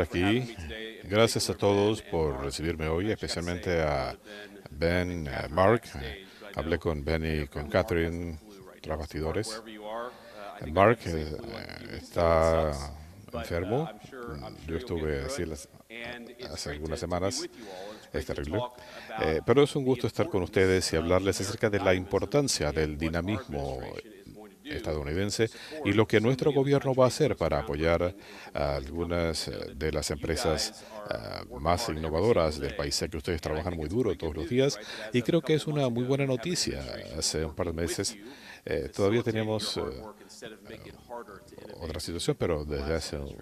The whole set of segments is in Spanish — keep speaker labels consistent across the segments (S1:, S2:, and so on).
S1: Aquí. Gracias a todos por recibirme hoy, especialmente a Ben, a Mark. Hablé con Ben y con Catherine tras bastidores. Mark está enfermo. Yo estuve así hace algunas semanas. Es terrible. Pero es un gusto estar con ustedes y hablarles acerca de la importancia del dinamismo estadounidense y lo que nuestro gobierno va a hacer para apoyar a algunas de las empresas más innovadoras del país. Sé que ustedes trabajan muy duro todos los días y creo que es una muy buena noticia. Hace un par de meses todavía teníamos otra situación, pero desde hace un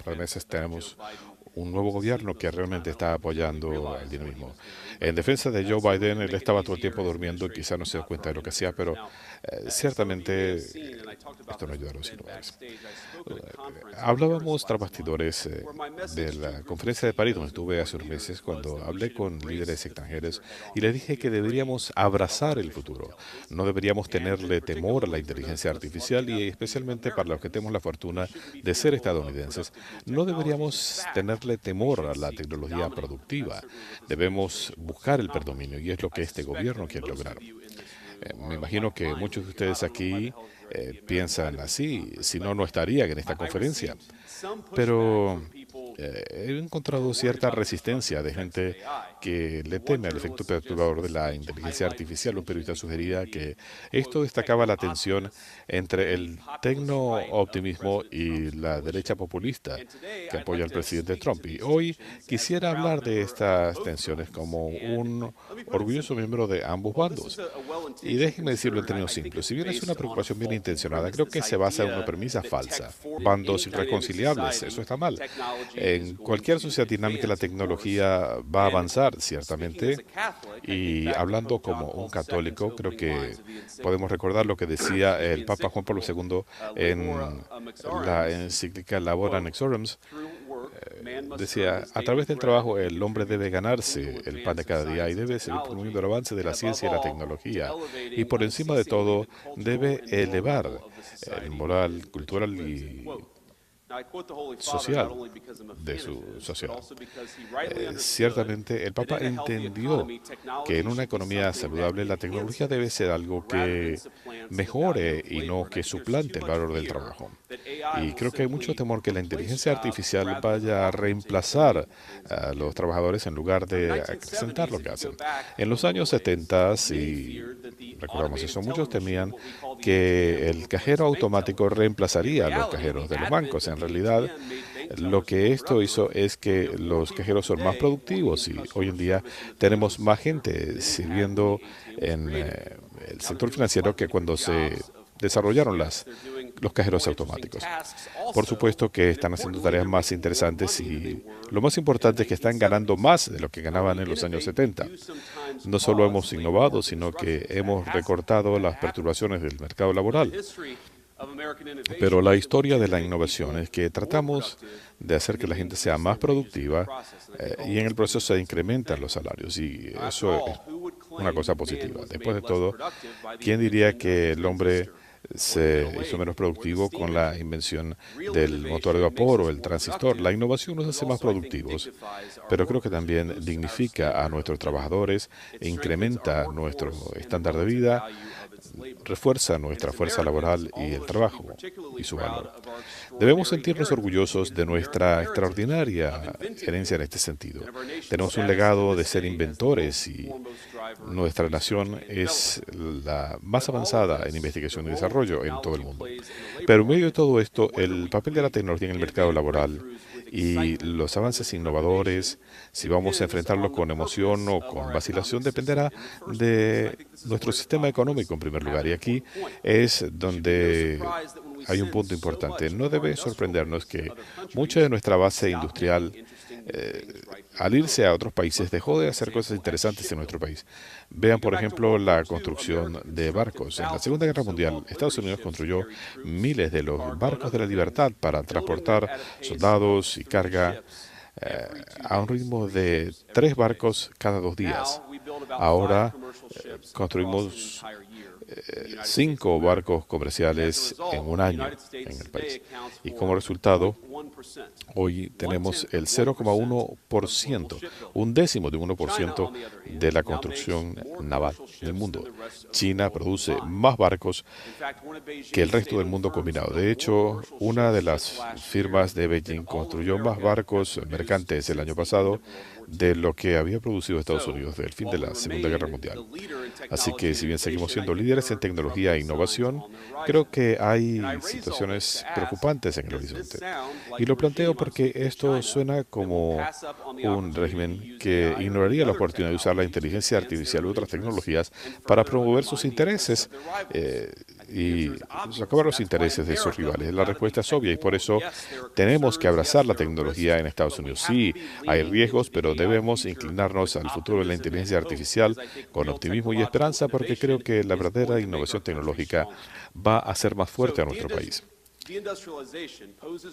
S1: par de meses tenemos un nuevo gobierno que realmente está apoyando el dinamismo. En defensa de Joe Biden, él estaba todo el tiempo durmiendo, quizá no se dio cuenta de lo que hacía, pero ciertamente esto no ayuda a los innovadores. Hablábamos tras bastidores de la conferencia de París, donde estuve hace unos meses, cuando hablé con líderes extranjeros y les dije que deberíamos abrazar el futuro. No deberíamos tenerle temor a la inteligencia artificial y especialmente para los que tenemos la fortuna de ser estadounidenses, no deberíamos tenerle temor a la tecnología productiva. Debemos buscar el predominio y es lo que este gobierno quiere lograr. Me imagino que muchos de ustedes aquí piensan así, si no, no estarían en esta conferencia. Pero he encontrado cierta resistencia de gente que le teme al efecto perturbador de la inteligencia artificial. Un periodista sugería que esto destacaba la tensión entre el tecno-optimismo y la derecha populista que apoya al presidente Trump. Y hoy quisiera hablar de estas tensiones como un orgulloso miembro de ambos bandos. Y déjenme decirlo en términos simples. Si bien es una preocupación bien intencionada, creo que se basa en una premisa falsa. Bandos irreconciliables, eso está mal. En cualquier sociedad dinámica la tecnología va a avanzar, ciertamente. Y hablando como un católico, creo que podemos recordar lo que decía el Papa Juan Pablo II en la encíclica Labora Exorem. Decía, a través del trabajo el hombre debe ganarse el pan de cada día y debe seguir promoviendo el avance de la ciencia y la tecnología. Y por encima de todo, debe elevar el moral, cultural y social de su sociedad. Ciertamente, el Papa entendió que en una economía saludable la tecnología debe ser algo que mejore y no que suplante el valor del trabajo. Y creo que hay mucho temor que la inteligencia artificial vaya a reemplazar a los trabajadores en lugar de acrecentar lo que hacen. En los años 70, si recordamos eso, muchos temían que el cajero automático reemplazaría a los cajeros de los bancos. En realidad, lo que esto hizo es que los cajeros son más productivos y hoy en día tenemos más gente sirviendo en el sector financiero que cuando se desarrollaron los cajeros automáticos. Por supuesto que están haciendo tareas más interesantes y lo más importante es que están ganando más de lo que ganaban en los años 70. No solo hemos innovado, sino que hemos recortado las perturbaciones del mercado laboral. Pero la historia de la innovación es que tratamos de hacer que la gente sea más productiva y en el proceso se incrementan los salarios y eso es una cosa positiva. Después de todo, ¿quién diría que el hombre se hizo menos productivo con la invención del motor de vapor o el transistor? La innovación nos hace más productivos, pero creo que también dignifica a nuestros trabajadores e incrementa nuestro estándar de vida, refuerza nuestra fuerza laboral y el trabajo y su valor. Debemos sentirnos orgullosos de nuestra extraordinaria herencia en este sentido. Tenemos un legado de ser inventores y nuestra nación es la más avanzada en investigación y desarrollo en todo el mundo. Pero en medio de todo esto, el papel de la tecnología en el mercado laboral y los avances innovadores, si vamos a enfrentarlo con emoción o con vacilación, dependerá de nuestro sistema económico en primer lugar. Y aquí es donde hay un punto importante. No debe sorprendernos que mucha de nuestra base industrial, eh, al irse a otros países, dejó de hacer cosas interesantes en nuestro país. Vean, por ejemplo, la construcción de barcos. En la Segunda Guerra Mundial, Estados Unidos construyó miles de los barcos de la libertad para transportar soldados y carga a un ritmo de 3 barcos cada 2 días. Ahora construimos 5 barcos comerciales en un año en el país. Y como resultado, hoy tenemos el 0,1%, un décimo de 1% de la construcción naval del mundo. China produce más barcos que el resto del mundo combinado. De hecho, una de las firmas de Beijing construyó más barcos mercantes el año pasado de lo que había producido Estados Unidos desde el fin de la Segunda Guerra Mundial. Así que si bien seguimos siendo líderes en tecnología e innovación, creo que hay situaciones preocupantes en el horizonte. Y lo planteo porque esto suena como un régimen que ignoraría la oportunidad de usar la inteligencia artificial u otras tecnologías para promover sus intereses y acabar los intereses de sus rivales. La respuesta es obvia y por eso tenemos que abrazar la tecnología en Estados Unidos. Sí, hay riesgos, pero debemos inclinarnos al futuro de la inteligencia artificial con optimismo y esperanza porque creo que la verdadera innovación tecnológica va a hacer más fuerte a nuestro país.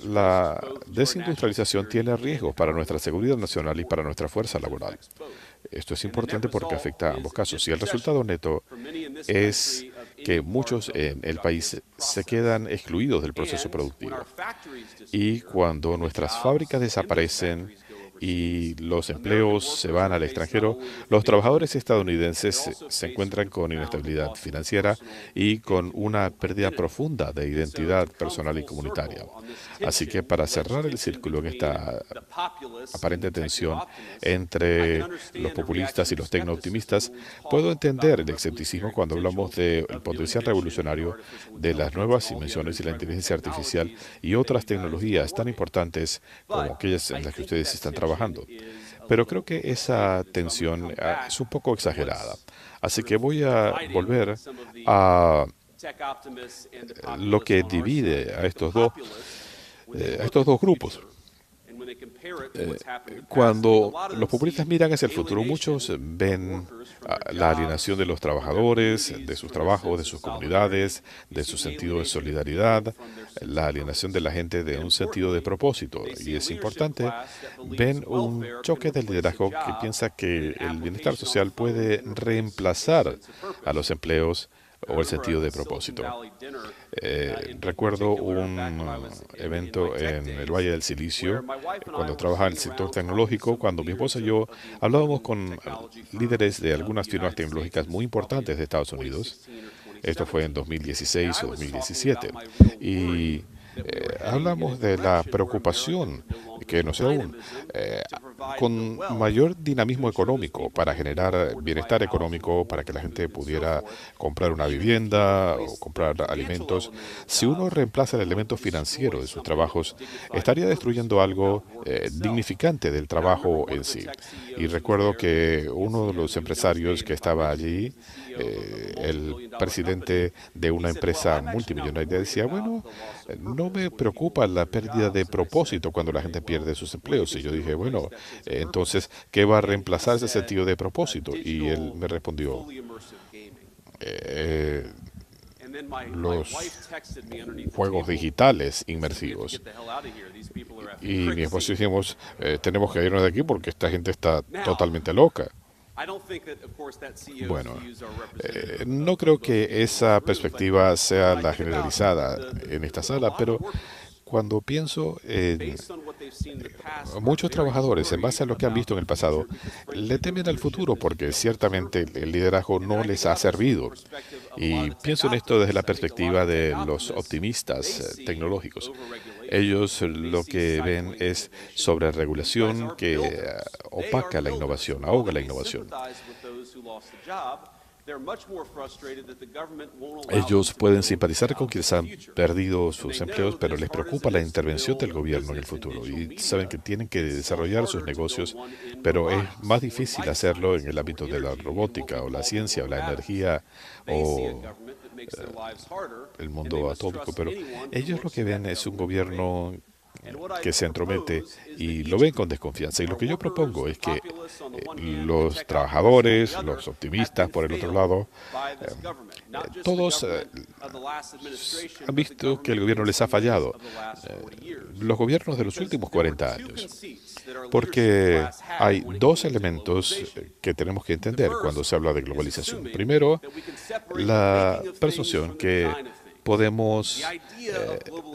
S1: La desindustrialización tiene riesgos para nuestra seguridad nacional y para nuestra fuerza laboral. Esto es importante porque afecta a ambos casos. Y el resultado neto es que muchos en el país se quedan excluidos del proceso productivo. Y cuando nuestras fábricas desaparecen y los empleos se van al extranjero, los trabajadores estadounidenses se encuentran con inestabilidad financiera y con una pérdida profunda de identidad personal y comunitaria. Así que para cerrar el círculo en esta aparente tensión entre los populistas y los tecno-optimistas, puedo entender el escepticismo cuando hablamos del potencial revolucionario de las nuevas invenciones y la inteligencia artificial y otras tecnologías tan importantes como aquellas en las que ustedes están trabajando. Pero creo que esa tensión es un poco exagerada. Así que voy a volver a lo que divide a estos dos grupos. Cuando los populistas miran hacia el futuro, muchos ven la alienación de los trabajadores, de sus trabajos, de sus comunidades, de su sentido de solidaridad, la alienación de la gente de un sentido de propósito. Y es importante, ven un choque de liderazgo que piensa que el bienestar social puede reemplazar a los empleos o el sentido de propósito. Recuerdo un evento en el Valle del Silicio, cuando trabajaba en el sector tecnológico, cuando mi esposa y yo hablábamos con líderes de algunas firmas tecnológicas muy importantes de Estados Unidos. Esto fue en 2016 o 2017. Y hablamos de la preocupación, que no sé aún, con mayor dinamismo económico para generar bienestar económico, para que la gente pudiera comprar una vivienda o comprar alimentos. Si uno reemplaza el elemento financiero de sus trabajos, estaría destruyendo algo dignificante del trabajo en sí. Y recuerdo que uno de los empresarios que estaba allí, el presidente de una empresa multimillonaria, decía, bueno, no me preocupa la pérdida de propósito cuando la gente pierde sus empleos. Y yo dije, bueno, entonces, ¿qué va a reemplazar ese sentido de propósito? Y él me respondió, los juegos digitales inmersivos. Y mi esposo dijimos, tenemos que irnos de aquí porque esta gente está totalmente loca. Bueno, no creo que esa perspectiva sea la generalizada en esta sala, pero cuando pienso en muchos trabajadores, en base a lo que han visto en el pasado, le temen al futuro porque ciertamente el liderazgo no les ha servido. Y pienso en esto desde la perspectiva de los optimistas tecnológicos. Ellos lo que ven es sobreregulación que opaca la innovación, ahoga la innovación. Ellos pueden simpatizar con quienes han perdido sus empleos, pero les preocupa la intervención del gobierno en el futuro y saben que tienen que desarrollar sus negocios, pero es más difícil hacerlo en el ámbito de la robótica o la ciencia o la energía o el mundo atómico, pero ellos lo que ven es un gobierno que se entromete y lo ven con desconfianza. Y lo que yo propongo es que los trabajadores, los optimistas, por el otro lado, todos han visto que el gobierno les ha fallado. Los gobiernos de los últimos 40 años. Porque hay dos elementos que tenemos que entender cuando se habla de globalización. Primero, la presunción que podemos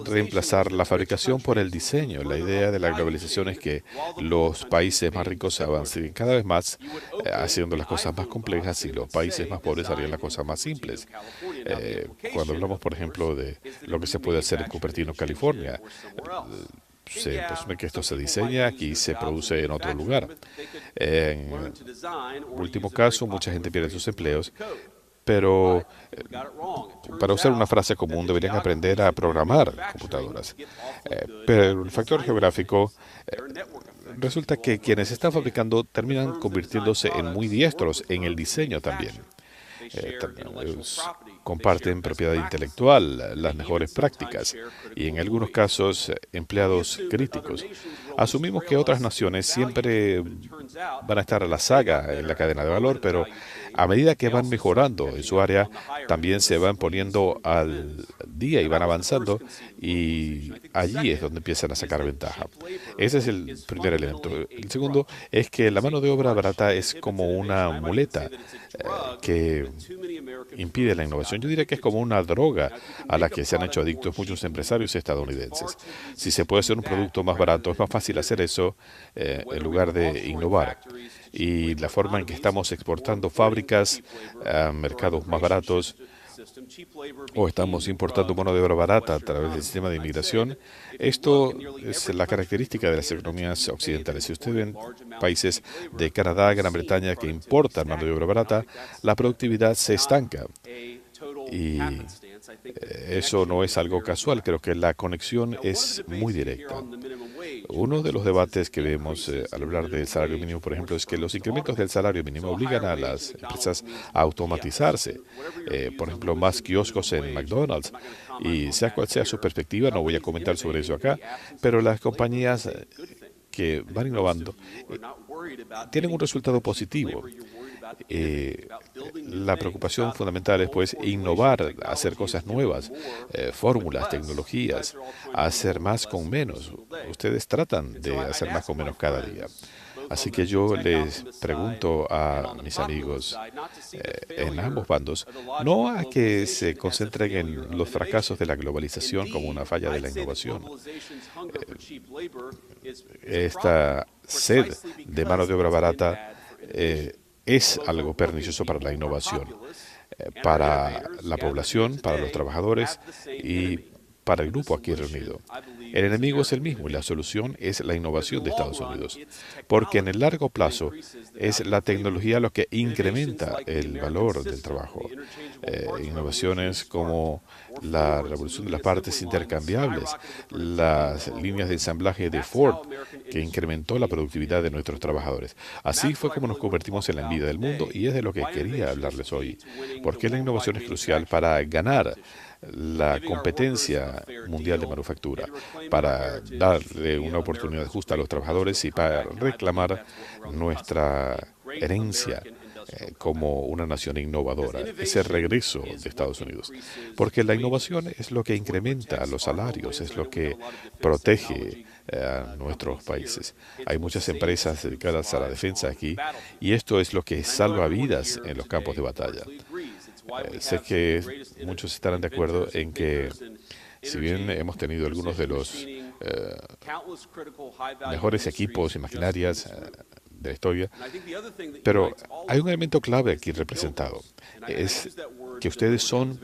S1: reemplazar la fabricación por el diseño. La idea de la globalización es que los países más ricos avancen cada vez más haciendo las cosas más complejas y los países más pobres harían las cosas más simples. Cuando hablamos, por ejemplo, de lo que se puede hacer en Cupertino, California, se presume que esto se diseña aquí y se produce en otro lugar. En último caso, mucha gente pierde sus empleos, pero para usar una frase común, deberían aprender a programar computadoras. Pero el factor geográfico resulta que quienes están fabricando terminan convirtiéndose en muy diestros en el diseño también. Comparten propiedad intelectual, las mejores prácticas y en algunos casos empleados críticos. Asumimos que otras naciones siempre van a estar a la saga en la cadena de valor, pero a medida que van mejorando en su área, también se van poniendo al día y van avanzando y allí es donde empiezan a sacar ventaja. Ese es el primer elemento. El segundo es que la mano de obra barata es como una muleta que impide la innovación. Yo diría que es como una droga a la que se han hecho adictos muchos empresarios estadounidenses. Si se puede hacer un producto más barato, es más fácil hacer eso en lugar de innovar. Y la forma en que estamos exportando fábricas a mercados más baratos o estamos importando mano de obra barata a través del sistema de inmigración, esto es la característica de las economías occidentales. Si usted ve en países de Canadá, Gran Bretaña que importan mano de obra barata, la productividad se estanca. Y eso no es algo casual, creo que la conexión es muy directa. Uno de los debates que vemos al hablar del salario mínimo, por ejemplo, es que los incrementos del salario mínimo obligan a las empresas a automatizarse. Por ejemplo, más kioscos en McDonald's. Y sea cual sea su perspectiva, no voy a comentar sobre eso acá, pero las compañías que van innovando tienen un resultado positivo. La preocupación fundamental es pues innovar, hacer cosas nuevas, fórmulas, tecnologías, hacer más con menos. Ustedes tratan de hacer más con menos cada día. Así que yo les pregunto a mis amigos en ambos bandos, no a que se concentren en los fracasos de la globalización como una falla de la innovación. Esta sed de mano de obra barata es algo pernicioso para la innovación, para la población, para los trabajadores y para el grupo aquí reunido. El enemigo es el mismo y la solución es la innovación de Estados Unidos, porque en el largo plazo es la tecnología lo que incrementa el valor del trabajo. Innovaciones como la revolución de las partes intercambiables, las líneas de ensamblaje de Ford, que incrementó la productividad de nuestros trabajadores. Así fue como nos convertimos en la envidia del mundo y es de lo que quería hablarles hoy, porque la innovación es crucial para ganar la competencia mundial de manufactura, para darle una oportunidad justa a los trabajadores y para reclamar nuestra herencia como una nación innovadora, ese regreso de Estados Unidos. Porque la innovación es lo que incrementa los salarios, es lo que protege a nuestros países. Hay muchas empresas dedicadas a la defensa aquí y esto es lo que salva vidas en los campos de batalla. Sé que muchos estarán de acuerdo en que, si bien hemos tenido algunos de los mejores equipos y maquinarias de la historia, pero hay un elemento clave aquí representado. Es que ustedes son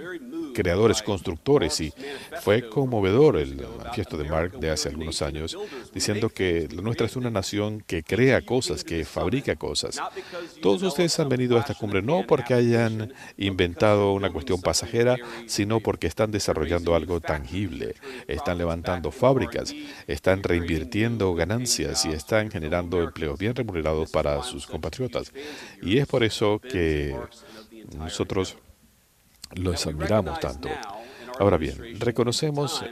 S1: creadores, constructores, y fue conmovedor el manifiesto de Mark de hace algunos años, diciendo que la nuestra es una nación que crea cosas, que fabrica cosas. Todos ustedes han venido a esta cumbre no porque hayan inventado una cuestión pasajera, sino porque están desarrollando algo tangible, están levantando fábricas, están reinvirtiendo ganancias y están generando empleos bien remunerados para sus compatriotas. Y es por eso que nosotros los admiramos tanto. Ahora bien, reconocemos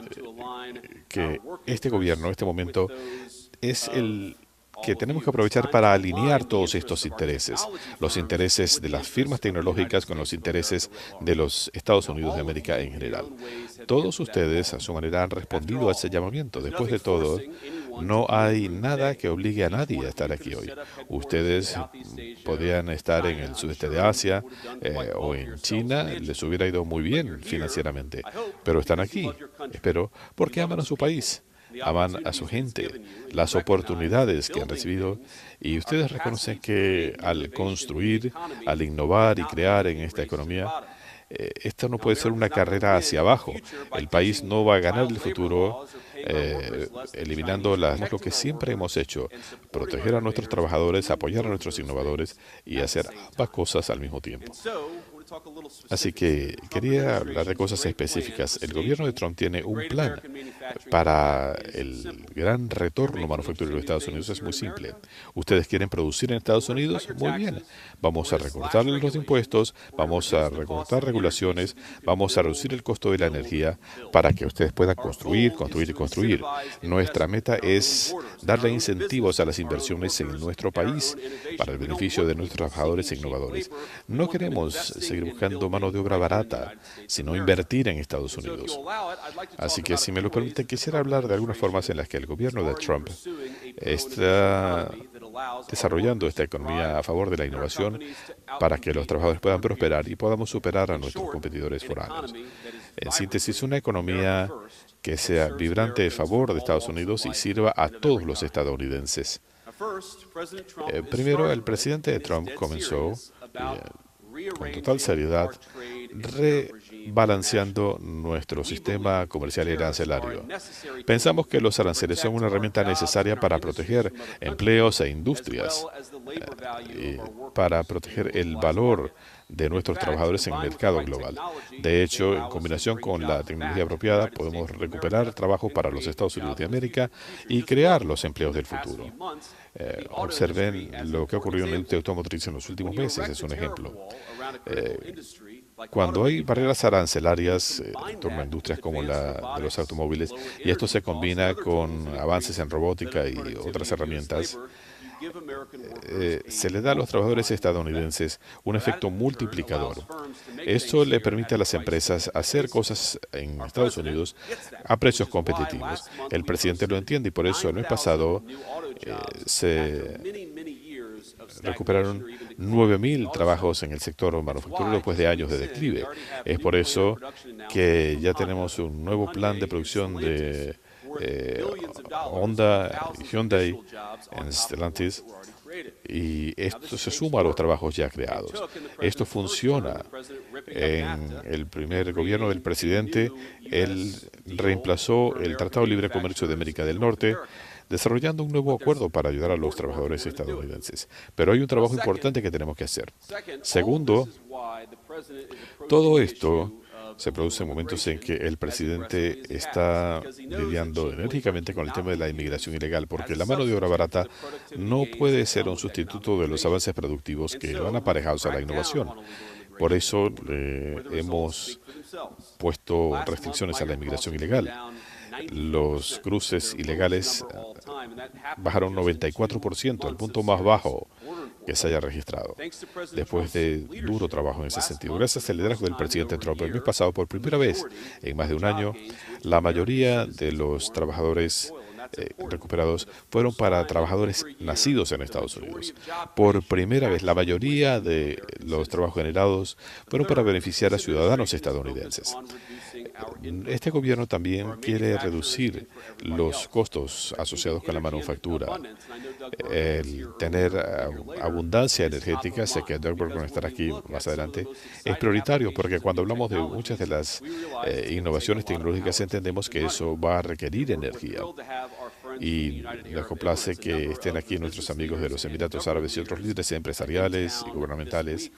S1: que este gobierno, en este momento, es el que tenemos que aprovechar para alinear todos estos intereses, los intereses de las firmas tecnológicas con los intereses de los Estados Unidos de América en general. Todos ustedes, a su manera, han respondido a ese llamamiento. Después de todo, no hay nada que obligue a nadie a estar aquí hoy. Ustedes podrían estar en el sudeste de Asia o en China, les hubiera ido muy bien financieramente, pero están aquí, espero, porque aman a su país. Aman a su gente, las oportunidades que han recibido, y ustedes reconocen que al construir, al innovar y crear en esta economía, esto no puede ser una carrera hacia abajo. El país no va a ganar el futuro eliminando lo que siempre hemos hecho, proteger a nuestros trabajadores, apoyar a nuestros innovadores y hacer ambas cosas al mismo tiempo. Así que quería hablar de cosas específicas. El gobierno de Trump tiene un plan para el gran retorno manufacturero de Estados Unidos. Es muy simple. ¿Ustedes quieren producir en Estados Unidos? Muy bien. Vamos a recortarles los impuestos, vamos a recortar regulaciones, vamos a reducir el costo de la energía para que ustedes puedan construir, construir y construir. Nuestra meta es darle incentivos a las inversiones en nuestro país para el beneficio de nuestros trabajadores e innovadores. No queremos seguir buscando mano de obra barata, sino invertir en Estados Unidos. Así que, si me lo permiten, quisiera hablar de algunas formas en las que el gobierno de Trump está desarrollando esta economía a favor de la innovación para que los trabajadores puedan prosperar y podamos superar a nuestros competidores foráneos. En síntesis, una economía que sea vibrante a favor de Estados Unidos y sirva a todos los estadounidenses. Primero, el presidente Trump comenzó con total seriedad rebalanceando nuestro sistema comercial y arancelario. Pensamos que los aranceles son una herramienta necesaria para proteger empleos e industrias, y para proteger el valor de nuestros trabajadores en el mercado global. De hecho, en combinación con la tecnología apropiada, podemos recuperar trabajo para los Estados Unidos de América y crear los empleos del futuro. Observen lo que ha ocurrido en la industria automotriz en los últimos meses, es un ejemplo. Cuando hay barreras arancelarias en torno a industrias como la de los automóviles, y esto se combina con avances en robótica y otras herramientas, se le da a los trabajadores estadounidenses un efecto multiplicador. Esto le permite a las empresas hacer cosas en Estados Unidos a precios competitivos. El presidente lo entiende y por eso el mes pasado se recuperaron 9.000 trabajos en el sector manufacturero después de años de declive. Es por eso que ya tenemos un nuevo plan de producción de Honda y Hyundai en Stellantis, y esto se suma a los trabajos ya creados. Esto funciona. En el primer gobierno del presidente, él reemplazó el Tratado de Libre Comercio de América del Norte, desarrollando un nuevo acuerdo para ayudar a los trabajadores estadounidenses. Pero hay un trabajo importante que tenemos que hacer. Segundo, todo esto se produce en momentos en que el presidente está lidiando enérgicamente con el tema de la inmigración ilegal, porque la mano de obra barata no puede ser un sustituto de los avances productivos que van aparejados a la innovación. Por eso hemos puesto restricciones a la inmigración ilegal. Los cruces ilegales bajaron 94%, el punto más bajo que se haya registrado, después de duro trabajo en ese sentido. Gracias al liderazgo del presidente Trump, el mes pasado, por primera vez en más de un año, la mayoría de los trabajadores recuperados fueron para trabajadores nacidos en Estados Unidos. Por primera vez, la mayoría de los trabajos generados fueron para beneficiar a ciudadanos estadounidenses. Este gobierno también quiere reducir los costos asociados con la manufactura. El tener abundancia energética, sé que Doug Burgum estará aquí más adelante, es prioritario porque cuando hablamos de muchas de las innovaciones tecnológicas entendemos que eso va a requerir energía. Y nos complace que estén aquí nuestros amigos de los Emiratos Árabes y otros líderes empresariales y gubernamentales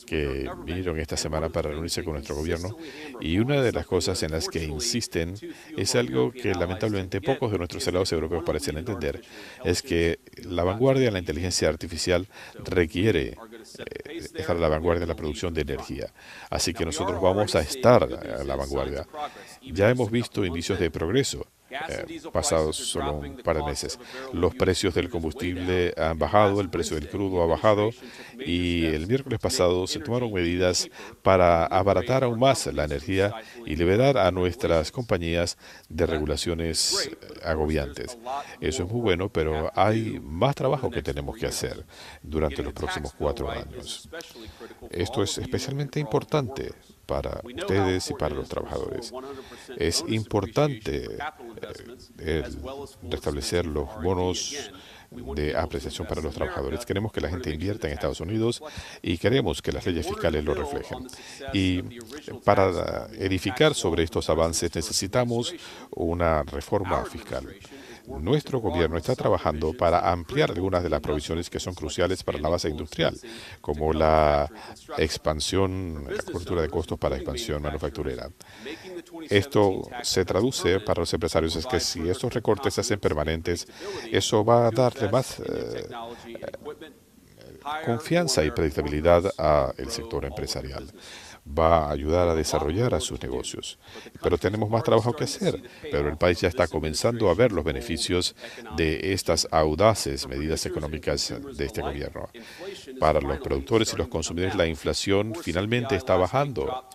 S1: que vinieron esta semana para reunirse con nuestro gobierno. Y una de las cosas en las que insisten es algo que lamentablemente pocos de nuestros aliados europeos parecen entender, es que la vanguardia en la inteligencia artificial requiere estar a la vanguardia en la producción de energía. Así que nosotros vamos a estar a la vanguardia. Ya hemos visto indicios de progreso pasados solo un par de meses. Los precios del combustible han bajado, el precio del crudo ha bajado y el miércoles pasado se tomaron medidas para abaratar aún más la energía y liberar a nuestras compañías de regulaciones agobiantes. Eso es muy bueno, pero hay más trabajo que tenemos que hacer durante los próximos 4 años. Esto es especialmente importante para ustedes y para los trabajadores. Es importante el restablecer los bonos de apreciación para los trabajadores. Queremos que la gente invierta en Estados Unidos y queremos que las leyes fiscales lo reflejen. Y para edificar sobre estos avances necesitamos una reforma fiscal. Nuestro gobierno está trabajando para ampliar algunas de las provisiones que son cruciales para la base industrial, como la expansión, la cobertura de costos para expansión manufacturera. Esto se traduce para los empresarios es que si estos recortes se hacen permanentes, eso va a darle más confianza y predictabilidad al sector empresarial. Va a ayudar a desarrollar a sus negocios. Pero tenemos más trabajo que hacer. Pero el país ya está comenzando a ver los beneficios de estas audaces medidas económicas de este gobierno. Para los productores y los consumidores, la inflación finalmente está bajando.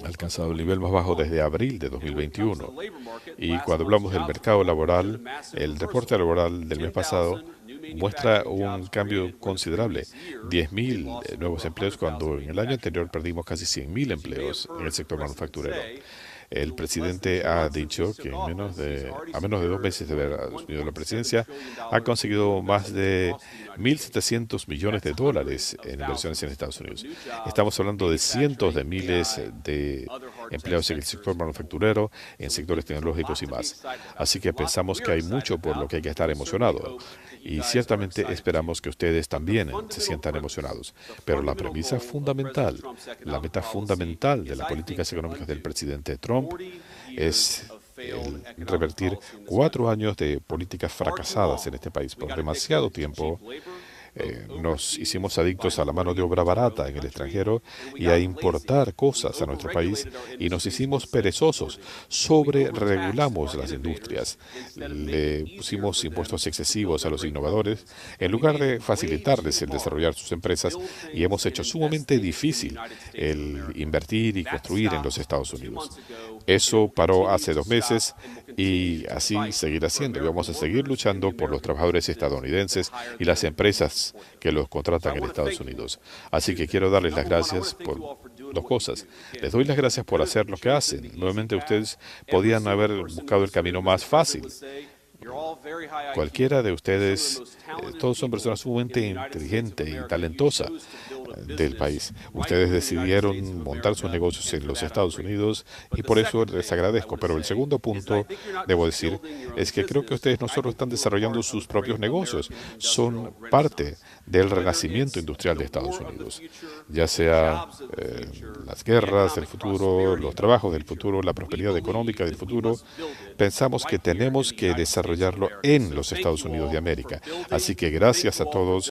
S1: Ha alcanzado el nivel más bajo desde abril de 2021. Y cuando hablamos del mercado laboral, el reporte laboral del mes pasado muestra un cambio considerable. 10,000 nuevos empleos cuando en el año anterior perdimos casi 100,000 empleos en el sector manufacturero. El presidente ha dicho que a menos de 2 meses de haber asumido la presidencia, ha conseguido más de 1.700 millones de dólares en inversiones en Estados Unidos. Estamos hablando de cientos de miles de empleos en el sector manufacturero, en sectores tecnológicos y más. Así que pensamos que hay mucho por lo que hay que estar emocionado. Y ciertamente esperamos que ustedes también se sientan emocionados. Pero la premisa fundamental, la meta fundamental de las políticas económicas del presidente Trump es el revertir 4 años de políticas fracasadas en este país. Por demasiado tiempo nos hicimos adictos a la mano de obra barata en el extranjero y a importar cosas a nuestro país y nos hicimos perezosos. Sobreregulamos las industrias. Le pusimos impuestos excesivos a los innovadores en lugar de facilitarles el desarrollar sus empresas y hemos hecho sumamente difícil el invertir y construir en los Estados Unidos. Eso paró hace 2 meses y así seguirá siendo. Y vamos a seguir luchando por los trabajadores estadounidenses y las empresas que los contratan en Estados Unidos. Así que quiero darles las gracias por 2 cosas. Les doy las gracias por hacer lo que hacen. Nuevamente ustedes podían haber buscado el camino más fácil. Cualquiera de ustedes, todos son personas sumamente inteligentes y talentosas del país. Ustedes decidieron montar sus negocios en los Estados Unidos y por eso les agradezco. Pero el segundo punto, debo decir, es que creo que ustedes no solo están desarrollando sus propios negocios, son parte del renacimiento industrial de Estados Unidos. Ya sea las guerras del futuro, los trabajos del futuro, la prosperidad económica del futuro, pensamos que tenemos que desarrollarlo en los Estados Unidos de América. Así que gracias a todos.